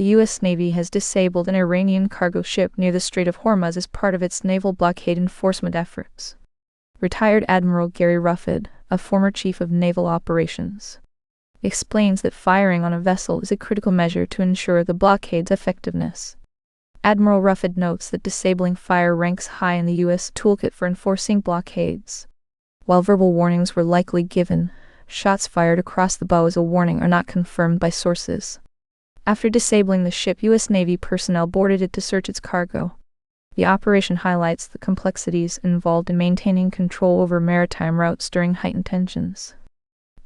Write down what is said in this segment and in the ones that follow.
The U.S. Navy has disabled an Iranian cargo ship near the Strait of Hormuz as part of its naval blockade enforcement efforts. Retired Admiral Gary Rufford, a former chief of naval operations, explains that firing on a vessel is a critical measure to ensure the blockade's effectiveness. Admiral Rufford notes that disabling fire ranks high in the U.S. toolkit for enforcing blockades. While verbal warnings were likely given, shots fired across the bow as a warning are not confirmed by sources. After disabling the ship, U.S. Navy personnel boarded it to search its cargo. The operation highlights the complexities involved in maintaining control over maritime routes during heightened tensions.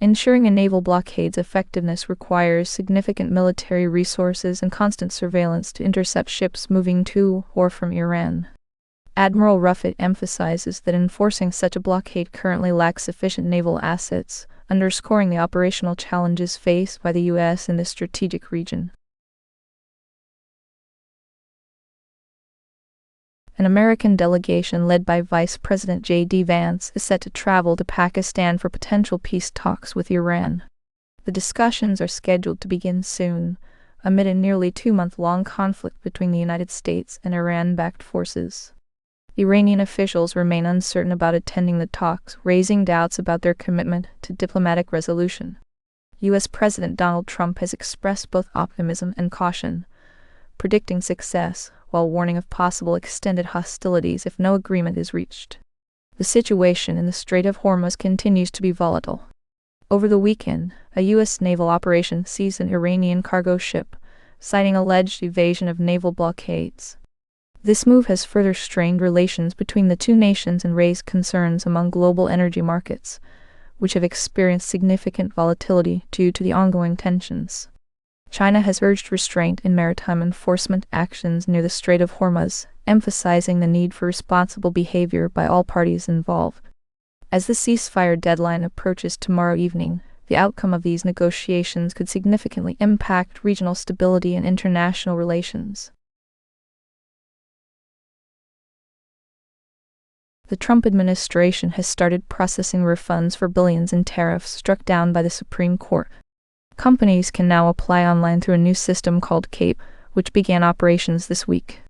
Ensuring a naval blockade's effectiveness requires significant military resources and constant surveillance to intercept ships moving to or from Iran. Admiral Rufford emphasizes that enforcing such a blockade currently lacks sufficient naval assets, underscoring the operational challenges faced by the U.S. in this strategic region. An American delegation led by Vice President J.D. Vance is set to travel to Pakistan for potential peace talks with Iran. The discussions are scheduled to begin soon, amid a nearly 2-month-long conflict between the United States and Iran-backed forces. Iranian officials remain uncertain about attending the talks, raising doubts about their commitment to diplomatic resolution. U.S. President Donald Trump has expressed both optimism and caution, predicting success, while warning of possible extended hostilities if no agreement is reached. The situation in the Strait of Hormuz continues to be volatile. Over the weekend, a U.S. naval operation seized an Iranian cargo ship, citing alleged evasion of naval blockades. This move has further strained relations between the two nations and raised concerns among global energy markets, which have experienced significant volatility due to the ongoing tensions. China has urged restraint in maritime enforcement actions near the Strait of Hormuz, emphasizing the need for responsible behavior by all parties involved. As the ceasefire deadline approaches tomorrow evening, the outcome of these negotiations could significantly impact regional stability and international relations. The Trump administration has started processing refunds for billions in tariffs struck down by the Supreme Court. Companies can now apply online through a new system called CAPE, which began operations this week.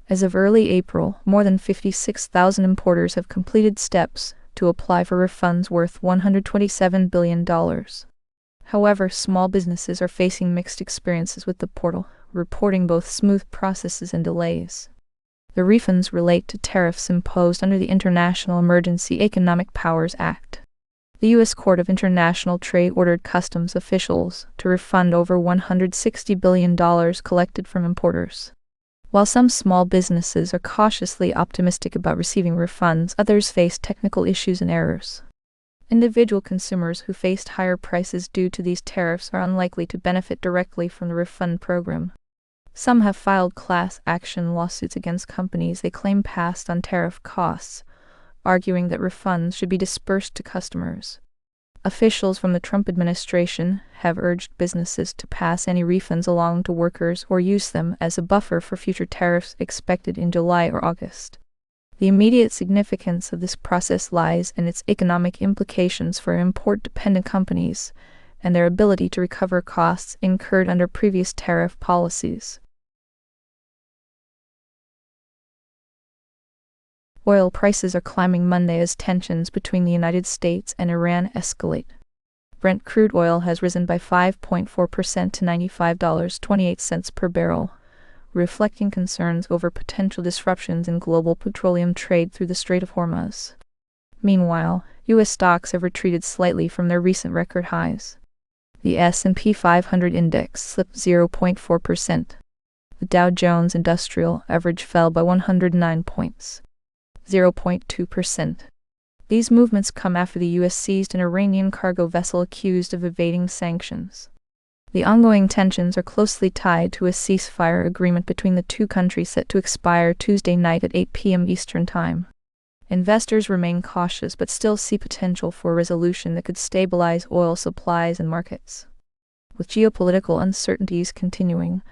As of early April, more than 56,000 importers have completed steps to apply for refunds worth $127 billion. However, small businesses are facing mixed experiences with the portal, reporting both smooth processes and delays. The refunds relate to tariffs imposed under the International Emergency Economic Powers Act. The U.S. Court of International Trade ordered customs officials to refund over $160 billion collected from importers. While some small businesses are cautiously optimistic about receiving refunds, others face technical issues and errors. Individual consumers who faced higher prices due to these tariffs are unlikely to benefit directly from the refund program. Some have filed class action lawsuits against companies they claim passed on tariff costs, arguing that refunds should be dispersed to customers. Officials from the Trump administration have urged businesses to pass any refunds along to workers or use them as a buffer for future tariffs expected in July or August. The immediate significance of this process lies in its economic implications for import-dependent companies and their ability to recover costs incurred under previous tariff policies. Oil prices are climbing Monday as tensions between the United States and Iran escalate. Brent crude oil has risen by 5.4% to $95.28 per barrel, reflecting concerns over potential disruptions in global petroleum trade through the Strait of Hormuz. Meanwhile, U.S. stocks have retreated slightly from their recent record highs. The S&P 500 index slipped 0.4%. The Dow Jones Industrial Average fell by 109 points, 0.2%. These movements come after the U.S. seized an Iranian cargo vessel accused of evading sanctions. The ongoing tensions are closely tied to a ceasefire agreement between the two countries set to expire Tuesday night at 8 p.m. Eastern Time. Investors remain cautious but still see potential for a resolution that could stabilize oil supplies and markets. With geopolitical uncertainties continuing,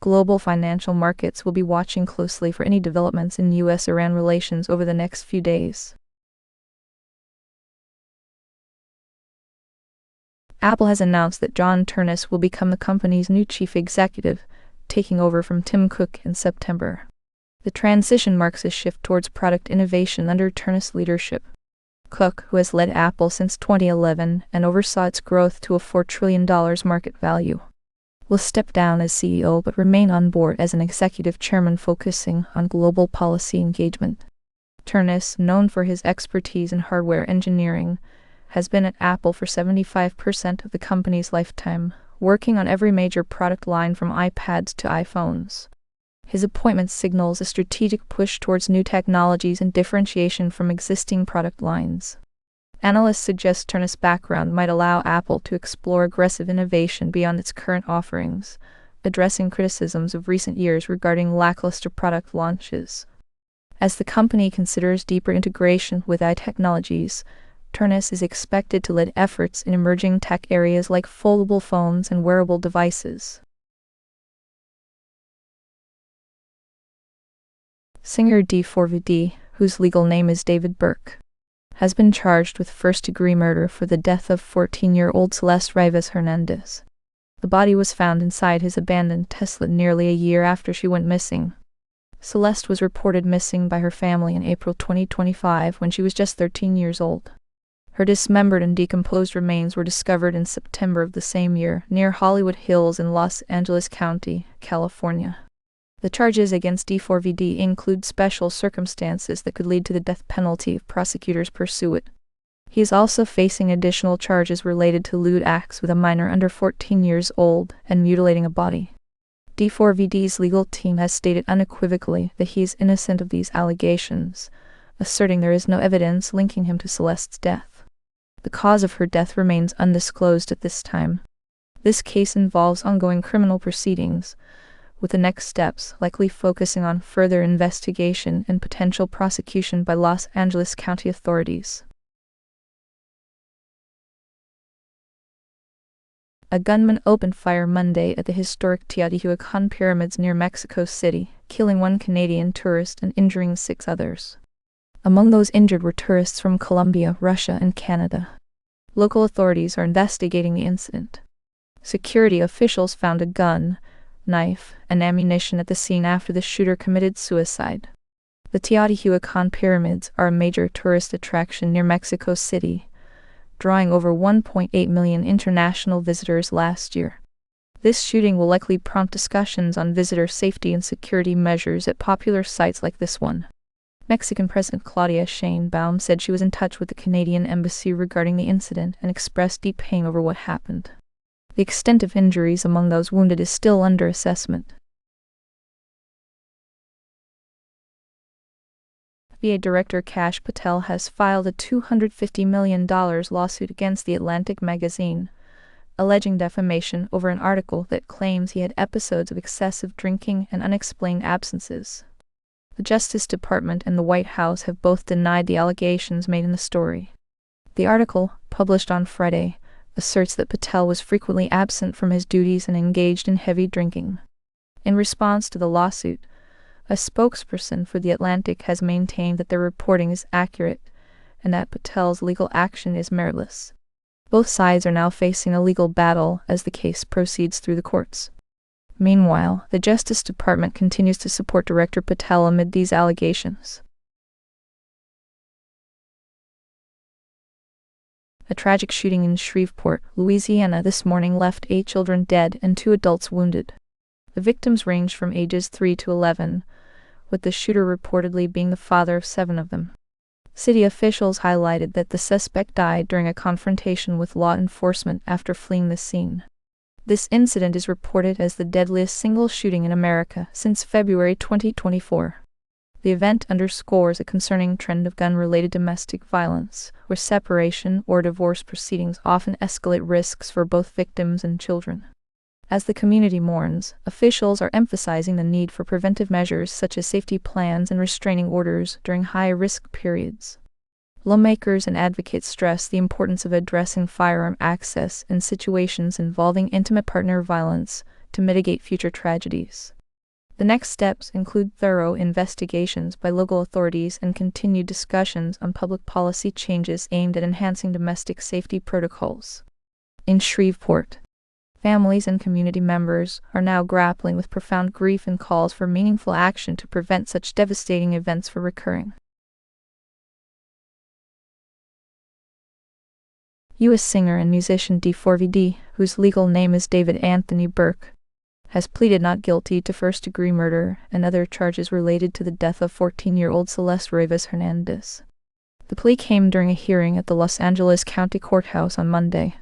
global financial markets will be watching closely for any developments in U.S.-Iran relations over the next few days. Apple has announced that Ternus will become the company's new chief executive, taking over from Tim Cook in September. The transition marks a shift towards product innovation under Ternus leadership. Cook, who has led Apple since 2011 and oversaw its growth to a $4 trillion market value, will step down as CEO but remain on board as an executive chairman focusing on global policy engagement. Ternus, known for his expertise in hardware engineering, has been at Apple for 75% of the company's lifetime, working on every major product line from iPads to iPhones. His appointment signals a strategic push towards new technologies and differentiation from existing product lines. Analysts suggest Ternus' background might allow Apple to explore aggressive innovation beyond its current offerings, addressing criticisms of recent years regarding lackluster product launches. As the company considers deeper integration with AI technologies, Ternus is expected to lead efforts in emerging tech areas like foldable phones and wearable devices. Singer D4VD, whose legal name is David Burke, has been charged with first-degree murder for the death of 14-year-old Celeste Rivas Hernandez. The body was found inside his abandoned Tesla nearly a year after she went missing. Celeste was reported missing by her family in April 2025 when she was just 13 years old. Her dismembered and decomposed remains were discovered in September of the same year near Hollywood Hills in Los Angeles County, California. The charges against D4VD include special circumstances that could lead to the death penalty if prosecutors pursue it. He is also facing additional charges related to lewd acts with a minor under 14 years old and mutilating a body. D4VD's legal team has stated unequivocally that he is innocent of these allegations, asserting there is no evidence linking him to Celeste's death. The cause of her death remains undisclosed at this time. This case involves ongoing criminal proceedings, with the next steps likely focusing on further investigation and potential prosecution by Los Angeles County authorities. A gunman opened fire Monday at the historic Teotihuacán pyramids near Mexico City, killing one Canadian tourist and injuring 6 others. Among those injured were tourists from Colombia, Russia, and Canada. Local authorities are investigating the incident. Security officials found a gun, knife, and ammunition at the scene after the shooter committed suicide. The Teotihuacán pyramids are a major tourist attraction near Mexico City, drawing over 1.8 million international visitors last year. This shooting will likely prompt discussions on visitor safety and security measures at popular sites like this one. Mexican President Claudia Sheinbaum said she was in touch with the Canadian embassy regarding the incident and expressed deep pain over what happened. The extent of injuries among those wounded is still under assessment. FBI Director Kash Patel has filed a $250 million lawsuit against The Atlantic magazine, alleging defamation over an article that claims he had episodes of excessive drinking and unexplained absences. The Justice Department and the White House have both denied the allegations made in the story. The article, published on Friday, asserts that Patel was frequently absent from his duties and engaged in heavy drinking. In response to the lawsuit, a spokesperson for The Atlantic has maintained that their reporting is accurate and that Patel's legal action is meritless. Both sides are now facing a legal battle as the case proceeds through the courts. Meanwhile, the Justice Department continues to support Director Patel amid these allegations. A tragic shooting in Shreveport, Louisiana this morning left 8 children dead and 2 adults wounded. The victims ranged from ages 3 to 11, with the shooter reportedly being the father of 7 of them. City officials highlighted that the suspect died during a confrontation with law enforcement after fleeing the scene. This incident is reported as the deadliest single shooting in America since February 2024. The event underscores a concerning trend of gun-related domestic violence, where separation or divorce proceedings often escalate risks for both victims and children. As the community mourns, officials are emphasizing the need for preventive measures such as safety plans and restraining orders during high-risk periods. Lawmakers and advocates stress the importance of addressing firearm access in situations involving intimate partner violence to mitigate future tragedies. The next steps include thorough investigations by local authorities and continued discussions on public policy changes aimed at enhancing domestic safety protocols. In Shreveport, Families and community members are now grappling with profound grief and calls for meaningful action to prevent such devastating events from recurring. U.S. singer and musician D4VD, whose legal name is David Anthony Burke, has pleaded not guilty to first-degree murder and other charges related to the death of 14-year-old Celeste Rivas Hernandez. The plea came during a hearing at the Los Angeles County Courthouse on Monday.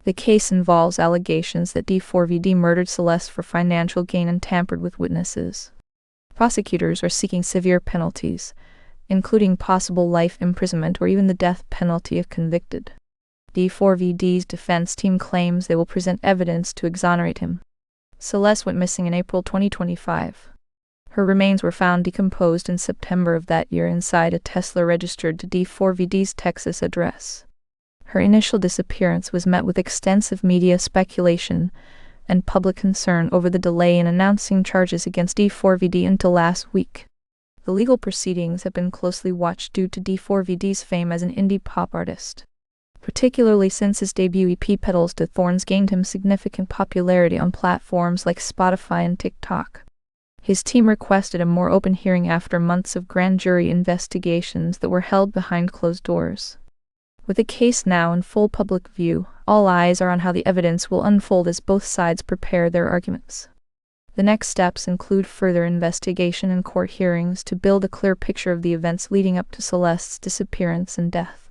The case involves allegations that D4VD murdered Celeste for financial gain and tampered with witnesses. Prosecutors are seeking severe penalties, including possible life imprisonment or even the death penalty if convicted. D4VD's defense team claims they will present evidence to exonerate him. Celeste went missing in April 2025. Her remains were found decomposed in September of that year inside a Tesla registered to D4VD's Texas address. Her initial disappearance was met with extensive media speculation and public concern over the delay in announcing charges against D4VD until last week. The legal proceedings have been closely watched due to D4VD's fame as an indie pop artist, particularly since his debut EP Petals to Thorns gained him significant popularity on platforms like Spotify and TikTok. His team requested a more open hearing after months of grand jury investigations that were held behind closed doors. With the case now in full public view, all eyes are on how the evidence will unfold as both sides prepare their arguments. The next steps include further investigation and court hearings to build a clear picture of the events leading up to Celeste's disappearance and death.